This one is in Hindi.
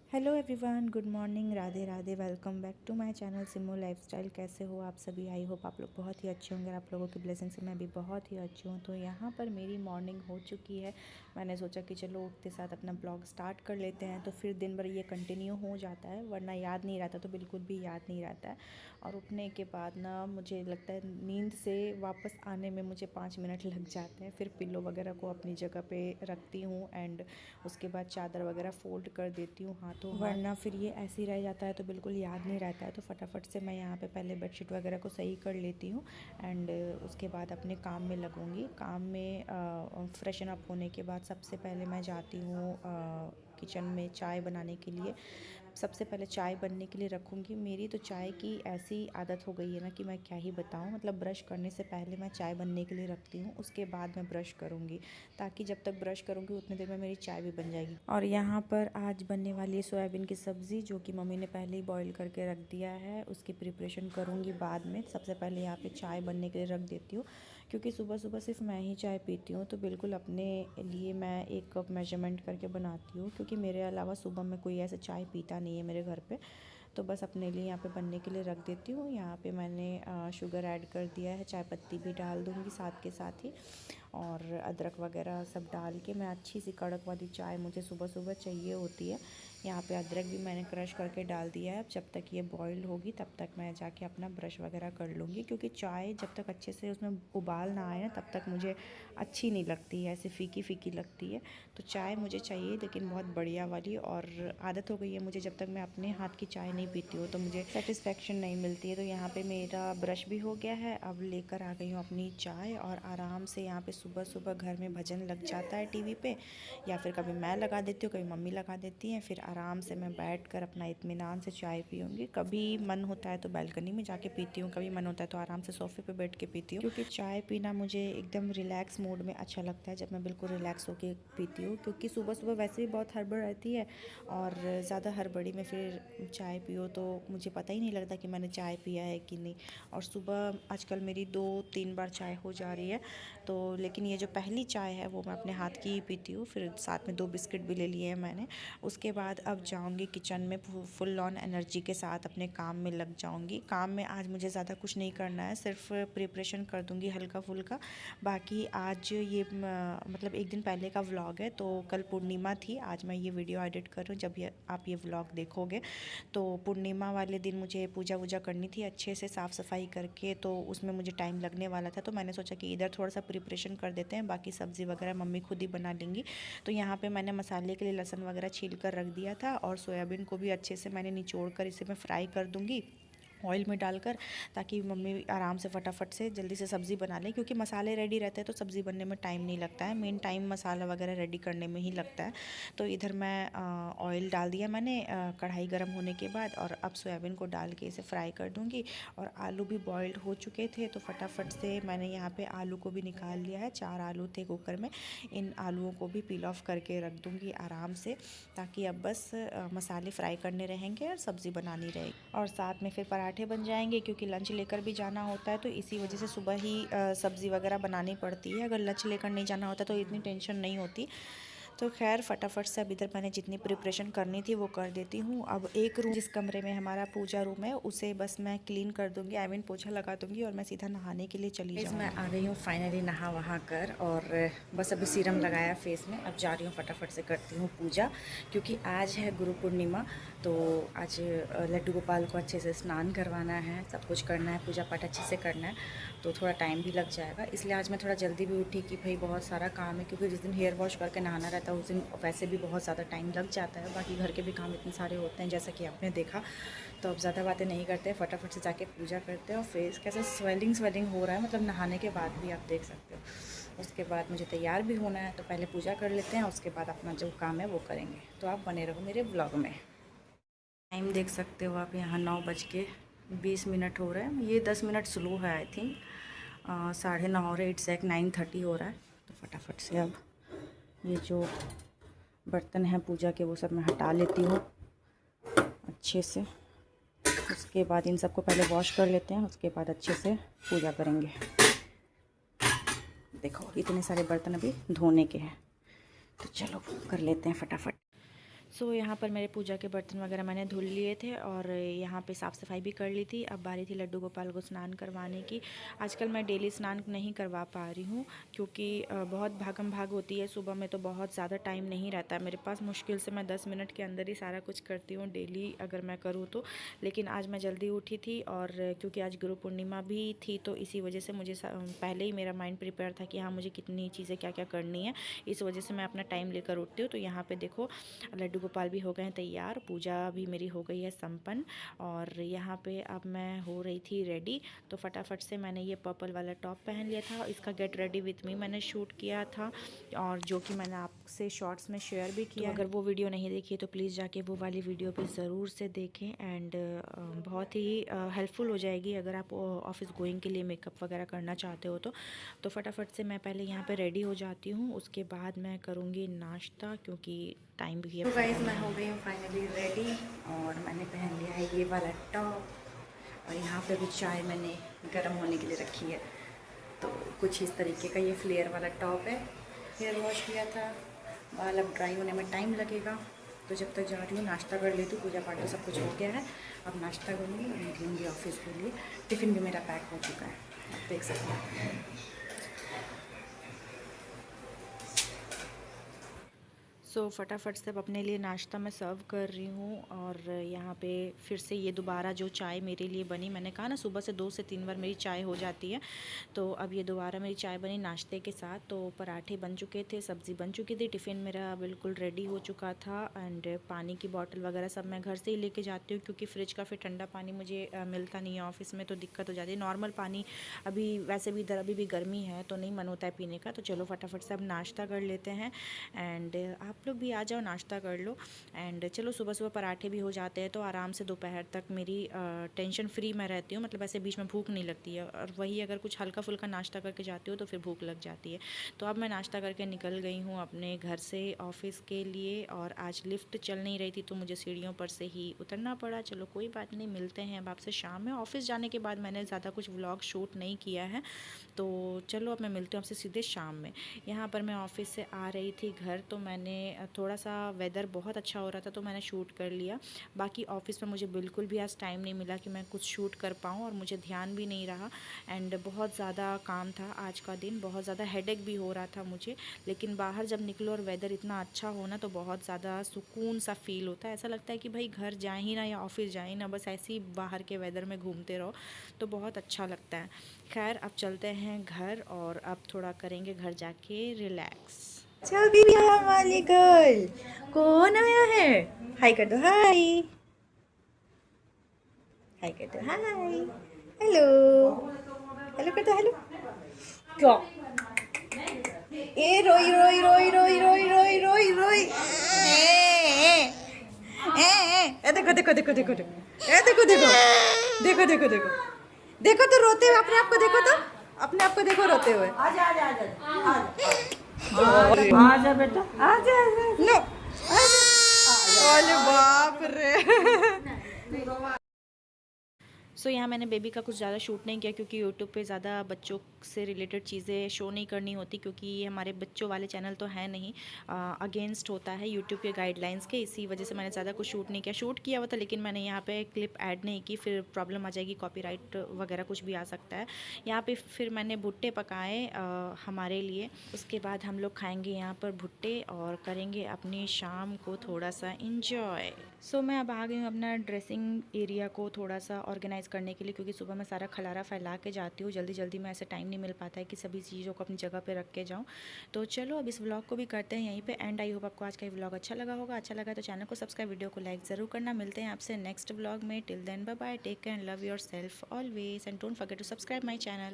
Hello everyone, good morning, Radhe Radhe. Welcome back to my channel Simo lifestyle. कैसे हो आप सभी? आई होप आप लोग बहुत ही अच्छे होंगे। आप लोगों की ब्लेसिंग से मैं भी बहुत ही अच्छी हूँ। तो यहाँ पर मेरी मॉर्निंग हो चुकी है। मैंने सोचा कि चलो उठते साथ अपना ब्लॉग स्टार्ट कर लेते हैं, तो फिर दिन भर ये कंटिन्यू हो जाता है, वरना याद नहीं रहता, तो बिल्कुल भी याद नहीं रहता है। और उठने के बाद ना मुझे लगता है नींद से वापस आने में मुझे 5 मिनट लग जाते हैं। फिर पिल्लो वगैरह को अपनी जगह पे रखती हूँ एंड उसके बाद चादर वगैरह फोल्ड कर देती हूँ हाथों हाथ, वरना फिर ये ऐसे ही रह जाता है तो बिल्कुल याद नहीं रहता है। तो फटाफट से मैं यहाँ पे पहले बेडशीट वगैरह को सही कर लेती हूँ एंड उसके बाद अपने काम में लगूँगी। काम में फ्रेशन अप होने के बाद सबसे पहले मैं जाती हूँ किचन में चाय बनाने के लिए। सबसे पहले चाय बनने के लिए रखूँगी। मेरी तो चाय की ऐसी आदत हो गई है ना कि मैं क्या ही बताऊँ। मतलब ब्रश करने से पहले मैं चाय बनने के लिए रखती हूँ, उसके बाद मैं ब्रश करूँगी, ताकि जब तक ब्रश करूँगी उतने देर में मेरी चाय भी बन जाएगी। और यहाँ पर आज बनने वाली है सोयाबीन की सब्ज़ी, जो कि मम्मी ने पहले ही बॉईल करके रख दिया है। उसकी प्रिपरेशन करूँगी बाद में। सबसे पहले यहाँ पे चाय बनने के लिए रख देती हूँ, क्योंकि सुबह सुबह सिर्फ मैं ही चाय पीती हूँ, तो बिल्कुल अपने लिए मैं 1 कप मेजरमेंट करके बनाती हूँ, क्योंकि मेरे अलावा सुबह में कोई ऐसे चाय पीता नहीं है मेरे घर पे। तो बस अपने लिए यहाँ पे बनने के लिए रख देती हूँ। यहाँ पे मैंने शुगर ऐड कर दिया है, चाय पत्ती भी डाल दूँगी साथ के साथ ही, और अदरक वगैरह सब डाल के मैं अच्छी सी कड़क वाली चाय मुझे सुबह सुबह चाहिए होती है। यहाँ पे अदरक भी मैंने क्रश करके डाल दिया है। अब जब तक ये बॉईल होगी तब तक मैं जाके अपना ब्रश वगैरह कर लूँगी, क्योंकि चाय जब तक अच्छे से उसमें उबाल ना आए ना तब तक मुझे अच्छी नहीं लगती है, ऐसे फ़ीकी फ़ीकी लगती है। तो चाय मुझे चाहिए, लेकिन बहुत बढ़िया वाली। और आदत हो गई है मुझे, जब तक मैं अपने हाथ की चाय नहीं पीती हूँ तो मुझे सेटिस्फेक्शन नहीं मिलती है। तो यहाँ पे मेरा ब्रश भी हो गया है। अब लेकर आ गई हूँ अपनी चाय, और आराम से यहाँ पे सुबह सुबह घर में भजन लग जाता है टीवी पे, या फिर कभी मैं लगा देती हूँ, कभी मम्मी लगा देती हैं। फिर आराम से मैं बैठकर अपना इत्मीनान से चाय पीऊँगी। कभी मन होता है तो बालकनी में जाके पीती हूँ, कभी मन होता है तो आराम से सोफ़े पे बैठ के पीती हूँ, क्योंकि चाय पीना मुझे एकदम रिलैक्स मूड में अच्छा लगता है, जब मैं बिल्कुल रिलैक्स होके पीती हूँ। क्योंकि सुबह सुबह वैसे भी बहुत हड़बड़ रहती है, और ज़्यादा हड़बड़ी में फिर चाय पियो तो मुझे पता ही नहीं लगता कि मैंने चाय पिया है कि नहीं। और सुबह आजकल मेरी 2-3 बार चाय हो जा रही है। तो लेकिन ये जो पहली चाय है वो मैं अपने हाथ की ही पीती हूँ। फिर साथ में 2 बिस्किट भी ले लिए हैं मैंने। उसके बाद अब जाऊँगी किचन में, फुल ऑन एनर्जी के साथ अपने काम में लग जाऊँगी। काम में आज मुझे ज़्यादा कुछ नहीं करना है, सिर्फ प्रिपरेशन कर दूँगी हल्का फुल्का। बाकी आज ये मतलब एक दिन पहले का व्लॉग है, तो कल पूर्णिमा थी। आज मैं ये वीडियो एडिट कर रही हूँ, जब आप ये व्लॉग देखोगे तो पूर्णिमा वाले दिन मुझे पूजा वूजा करनी थी अच्छे से साफ़ सफाई करके, तो उसमें मुझे टाइम लगने वाला था। तो मैंने सोचा कि इधर थोड़ा सा प्रिपरेशन कर देते हैं, बाकी सब्ज़ी वगैरह मम्मी खुद ही बना लेंगी। तो यहाँ पे मैंने मसाले के लिए लहसुन वगैरह छील कर रख दिया था, और सोयाबीन को भी अच्छे से मैंने निचोड़ कर इसे मैं फ्राई कर दूँगी ऑयल में डालकर, ताकि मम्मी आराम से फटाफट से जल्दी से सब्ज़ी बना लें। क्योंकि मसाले रेडी रहते हैं तो सब्ज़ी बनने में टाइम नहीं लगता है, मेन टाइम मसाला वगैरह रेडी करने में ही लगता है। तो इधर मैं ऑयल डाल दिया मैंने कढ़ाई गर्म होने के बाद, और अब सोयाबीन को डाल के इसे फ्राई कर दूँगी। और आलू भी बॉइल्ड हो चुके थे, तो फटाफट से मैंने यहाँ पे आलू को भी निकाल लिया है। 4 आलू थे कुकर में, इन आलूओं को भी पील ऑफ करके रख दूँगी आराम से, ताकि अब बस मसाले फ्राई करने रहेंगे और सब्ज़ी बनानी रहेगी। और साथ में फिर पराठे बन जाएंगे, क्योंकि लंच लेकर भी जाना होता है, तो इसी वजह से सुबह ही सब्ज़ी वगैरह बनानी पड़ती है। अगर लंच लेकर नहीं जाना होता तो इतनी टेंशन नहीं होती। तो खैर फटाफट से अब इधर मैंने जितनी प्रिपरेशन करनी थी वो कर देती हूँ। अब एक रूम, जिस कमरे में हमारा पूजा रूम है, उसे बस मैं क्लीन कर दूँगी, आई मीन पोछा लगा दूँगी, और मैं सीधा नहाने के लिए चली जाऊँगी। मैं आ गई हूँ फाइनली नहा वहा कर, और बस अभी सीरम लगाया फेस में। अब जा रही हूँ फटाफट से करती हूँ पूजा, क्योंकि आज है गुरु पूर्णिमा। तो आज लड्डू गोपाल को अच्छे से स्नान करवाना है, सब कुछ करना है, पूजा पाठ अच्छे से करना है, तो थोड़ा टाइम भी लग जाएगा। इसलिए आज मैं थोड़ा जल्दी भी उठी कि भाई बहुत सारा काम है, क्योंकि जिस दिन हेयर वॉश करके नहाना रहता है उस दिन वैसे भी बहुत ज़्यादा टाइम लग जाता है। बाकी घर के भी काम इतने सारे होते हैं जैसा कि आपने देखा। तो अब ज़्यादा बातें नहीं करते, फटाफट से जाके पूजा करते हैं। और फेस कैसे स्वेलिंग हो रहा है, मतलब नहाने के बाद भी आप देख सकते हो। उसके बाद मुझे तैयार भी होना है, तो पहले पूजा कर लेते हैं, उसके बाद अपना जो काम है वो करेंगे। तो आप बने रहो मेरे ब्लॉग में। टाइम देख सकते हो आप, यहाँ 9:20 हो रहे हैं। ये 10 मिनट स्लो है आई थिंक। 9:30 हो रहे, एग्जैक्ट 9:30 हो रहा है। तो फटाफट से अब ये जो बर्तन हैं पूजा के वो सब मैं हटा लेती हूँ अच्छे से। उसके बाद इन सबको पहले वॉश कर लेते हैं, उसके बाद अच्छे से पूजा करेंगे। देखो इतने सारे बर्तन अभी धोने के हैं, तो चलो कर लेते हैं फटाफट। यहाँ पर मेरे पूजा के बर्तन वगैरह मैंने धुल लिए थे और यहाँ पे साफ़ सफाई भी कर ली थी। अब बारी थी लड्डू गोपाल को स्नान करवाने की। आजकल मैं डेली स्नान नहीं करवा पा रही हूँ क्योंकि बहुत भागम भाग होती है। सुबह में तो बहुत ज़्यादा टाइम नहीं रहता है मेरे पास। मुश्किल से मैं 10 मिनट के अंदर ही सारा कुछ करती हूँ डेली अगर मैं करूँ तो। लेकिन आज मैं जल्दी उठी थी और क्योंकि आज गुरु पूर्णिमा भी थी तो इसी वजह से मुझे पहले ही मेरा माइंड प्रिपेयर था कि हाँ मुझे कितनी चीज़ें क्या क्या करनी है। इस वजह से मैं अपना टाइम लेकर उठती हूँ। तो यहाँ पर देखो लड्डू गोपाल भी हो गए हैं तैयार, पूजा भी मेरी हो गई है संपन्न। और यहाँ पे अब मैं हो रही थी रेडी। तो फटाफट से मैंने ये पर्पल वाला टॉप पहन लिया था। इसका गेट रेडी विथ मी मैंने शूट किया था और जो कि मैंने आपसे शॉर्ट्स में शेयर भी किया। तो अगर वो वीडियो नहीं देखी तो प्लीज़ जाके वो वाली वीडियो भी ज़रूर से देखें एंड बहुत ही हेल्पफुल हो जाएगी अगर आप ऑफिस गोइंग के लिए मेकअप वगैरह करना चाहते हो तो फटाफट से मैं पहले यहाँ पे रेडी हो जाती हूँ। उसके बाद मैं करूँगी नाश्ता क्योंकि टाइम भी है। तो गाइस मैं हो गई हूँ फाइनली रेडी और मैंने पहन लिया है ये वाला टॉप और यहाँ पे भी चाय मैंने गर्म होने के लिए रखी है। तो कुछ इस तरीके का ये फ्लेयर वाला टॉप है। हेयर वॉश किया था, बाल अब ड्राई होने में टाइम लगेगा। तो जब तक जा रही हूँ नाश्ता कर लेती हूँ। पूजा पाठ तो सब कुछ हो गया है, अब नाश्ता करूँगी और निकलूँगी ऑफिस के लिए। टिफ़िन भी मेरा पैक हो चुका है, आप देख सकते हैं। फटाफट से अब अपने लिए नाश्ता मैं सर्व कर रही हूँ और यहाँ पे फिर से ये दोबारा जो चाय मेरे लिए बनी, मैंने कहा ना सुबह से 2 से 3 बार मेरी चाय हो जाती है। तो अब ये दोबारा मेरी चाय बनी नाश्ते के साथ। तो पराठे बन चुके थे, सब्ज़ी बन चुकी थी, टिफ़िन मेरा बिल्कुल रेडी हो चुका था एंड पानी की बॉटल वगैरह सब मैं घर से ही लेके जाती हूँ क्योंकि फ्रिज का फिर ठंडा पानी मुझे मिलता नहीं है ऑफ़िस में, तो दिक्कत हो जाती है। नॉर्मल पानी अभी वैसे भी इधर अभी भी गर्मी है तो नहीं मन होता है पीने का। तो चलो फटाफट से अब नाश्ता कर लेते हैं एंड आप लोग भी आ जाओ नाश्ता कर लो। एंड चलो सुबह सुबह पराठे भी हो जाते हैं तो आराम से दोपहर तक मेरी टेंशन फ्री मैं रहती हूँ। मतलब ऐसे बीच में भूख नहीं लगती है और वही अगर कुछ हल्का फुल्का नाश्ता करके जाती हूँ तो फिर भूख लग जाती है। तो अब मैं नाश्ता करके निकल गई हूँ अपने घर से ऑफिस के लिए और आज लिफ्ट चल नहीं रही थी तो मुझे सीढ़ियों पर से ही उतरना पड़ा। चलो कोई बात नहीं, मिलते हैं अब आपसे शाम में। ऑफिस जाने के बाद मैंने ज़्यादा कुछ व्लॉग शूट नहीं किया है तो चलो अब मैं मिलती हूँ आपसे सीधे शाम में। यहाँ पर मैं ऑफिस से आ रही थी घर तो मैंने थोड़ा सा वेदर बहुत अच्छा हो रहा था तो मैंने शूट कर लिया। बाकी ऑफिस में मुझे बिल्कुल भी आज टाइम नहीं मिला कि मैं कुछ शूट कर पाऊँ और मुझे ध्यान भी नहीं रहा एंड बहुत ज़्यादा काम था आज का दिन, बहुत ज़्यादा हेडेक भी हो रहा था मुझे। लेकिन बाहर जब निकलो और वेदर इतना अच्छा हो ना तो बहुत ज़्यादा सुकून सा फील होता है। ऐसा लगता है कि भाई घर जाए ही ना या ऑफिस जाए ना, बस ऐसे ही बाहर के वेदर में घूमते रहो तो बहुत अच्छा लगता है। खैर अब चलते हैं घर और अब थोड़ा करेंगे घर जाके रिलैक्स। अच्छा बीबी हमारी गर्ल कौन आया है? हाय कर दो, हाय हाय कर दो, हाय हेलो हेलो कर दो, हेलो क्या ए रोई रोई रोई रोई रोई रोई रोई रोई ए देखो देखो देखो देखो ए देखो देखो देखो देखो देखो देखो तो रोते हुए अपने आप को देखो, तो अपने आप को देखो रोते हुए। आजा आजा आजा आजा बेटा आजा नो अरे बाप रे। यहाँ मैंने बेबी का कुछ ज़्यादा शूट नहीं किया क्योंकि यूट्यूब पे ज़्यादा बच्चों से रिलेटेड चीज़ें शो नहीं करनी होती क्योंकि ये हमारे बच्चों वाले चैनल तो है नहीं, अगेंस्ट होता है यूट्यूब के गाइडलाइंस के। इसी वजह से मैंने ज़्यादा कुछ शूट नहीं किया। शूट किया हुआ था लेकिन मैंने यहाँ पे क्लिप ऐड नहीं की, फिर प्रॉब्लम आ जाएगी, कॉपीराइट वगैरह कुछ भी आ सकता है। यहाँ पर फिर मैंने भुट्टे पकाए हमारे लिए। उसके बाद हम लोग खाएँगे यहाँ पर भुट्टे और करेंगे अपनी शाम को थोड़ा सा इंजॉय। मैं अब आ गई हूँ अपना ड्रेसिंग एरिया को थोड़ा सा ऑर्गेनाइज़ करने के लिए क्योंकि सुबह मैं सारा खलारा फैला के जाती हूँ। जल्दी जल्दी में ऐसे टाइम नहीं मिल पाता है कि सभी चीज़ों को अपनी जगह पे रख के जाऊँ। तो चलो अब इस व्लॉग को भी करते हैं यहीं पे एंड। आई होप आपको आज का ये व्लॉग अच्छा लगा होगा। अच्छा लगा तो चैनल को सब्सक्राइब, वीडियो को लाइक ज़रूर करना। मिलते हैं आपसे नेक्स्ट व्लॉग में। Till then bye bye, take care and love yourself always and don't forget to subscribe my channel.